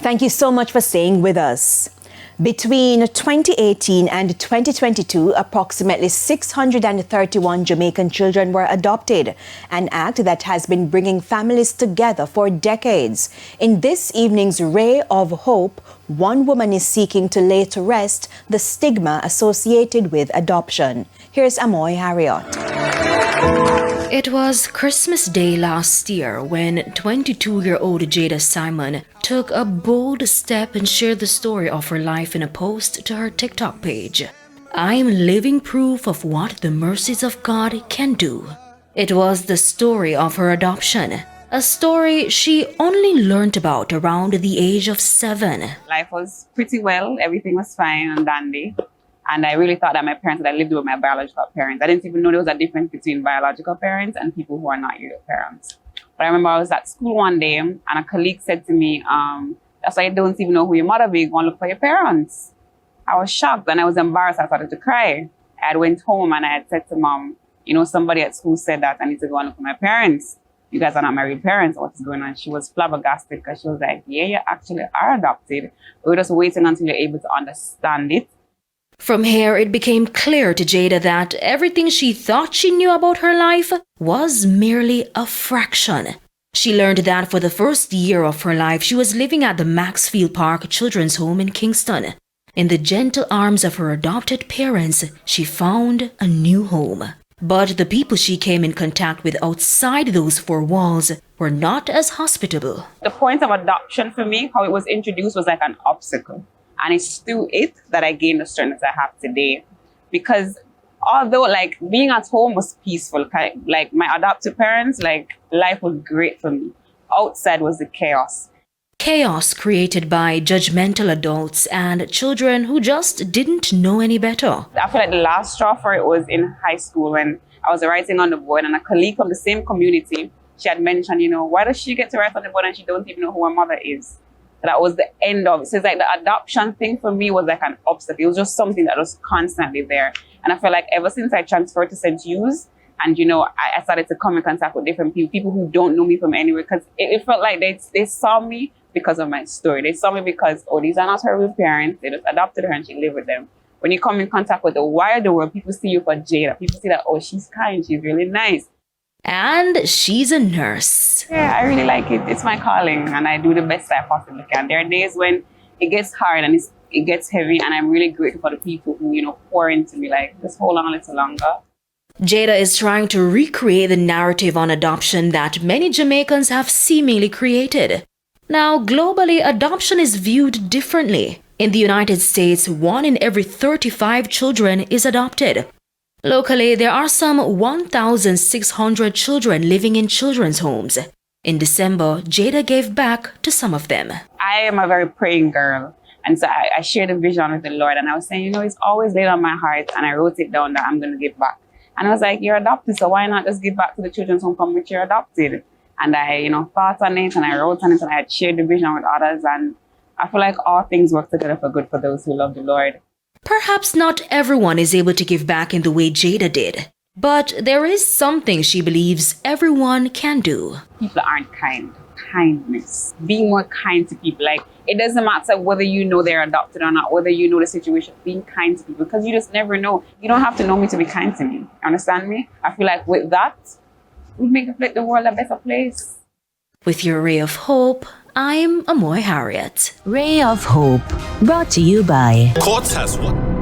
Thank you so much for staying with us. Between 2018 and 2022, approximately 631 Jamaican children were adopted, an act that has been bringing families together for decades. In this evening's Ray of Hope, one woman is seeking to lay to rest the stigma associated with adoption. Here's Amoy Harriot. It was Christmas Day last year when 22-year-old Jada Simon took a bold step and shared the story of her life in a post to her TikTok page. "I'm living proof of what the mercies of God can do." It was the story of her adoption, a story she only learned about around the age of 7. Life was pretty well, everything was fine and dandy. And I really thought that my parents, that I lived with my biological parents. I didn't even know there was a difference between biological parents and people who are not your parents. But I remember I was at school one day and a colleague said to me, that's why you don't even know who your mother be, go and look for your parents. I was shocked and I was embarrassed. I started to cry. I had went home and I had said to mom, somebody at school said that I need to go and look for my parents. You guys are not my real parents. What's going on? She was flabbergasted because she was like, yeah, you actually are adopted. We're just waiting until you're able to understand it. From here, it became clear to Jada that everything she thought she knew about her life was merely a fraction. She learned that for the first year of her life, she was living at the Maxfield Park Children's Home in Kingston. In the gentle arms of her adopted parents, she found a new home. But the people she came in contact with outside those four walls were not as hospitable. The point of adoption for me, how it was introduced, was like an obstacle. And it's through it that I gained the strength that I have today. Because although being at home was peaceful, like my adoptive parents, life was great for me. Outside was the chaos. Chaos created by judgmental adults and children who just didn't know any better. I feel like the last straw for it was in high school when I was writing on the board and a colleague from the same community, she had mentioned, why does she get to write on the board and she don't even know who her mother is? That was the end of it. So it's like the adoption thing for me was like an obstacle. It was just something that was constantly there. And I feel like ever since I transferred to St. Hugh's and, I started to come in contact with different people who don't know me from anywhere, because it felt like they saw me because of my story. They saw me because, these are not her real parents. They just adopted her and she lived with them. When you come in contact with the wider world, people see you for Jada. People see that, she's kind, she's really nice. And she's a nurse. Yeah, I really like it. It's my calling and I do the best I possibly can. There are days when it gets hard and it gets heavy, and I'm really grateful for the people who, pour into me, just hold on a little longer. Jada is trying to recreate the narrative on adoption that many Jamaicans have seemingly created. Now, globally, adoption is viewed differently. In the United States, 1 in every 35 children is adopted. Locally, there are some 1,600 children living in children's homes. In December, Jada gave back to some of them. I am a very praying girl. And so I shared a vision with the Lord. And I was saying, it's always laid on my heart. And I wrote it down that I'm going to give back. And I was like, you're adopted, so why not just give back to the children's home from which you're adopted? And I, thought on it and I wrote on it and I had shared the vision with others. And I feel like all things work together for good for those who love the Lord. Perhaps not everyone is able to give back in the way Jada did, but there is something she believes everyone can do. People aren't kind. Kindness. Being more kind to people. It doesn't matter whether they're adopted or not, whether the situation. Being kind to people, because you just never know. You don't have to know me to be kind to me. Understand me? I feel like with that, we make the world a better place. With your Ray of Hope, I'm Amoy Harriot. Ray of Hope, brought to you by Courts has one.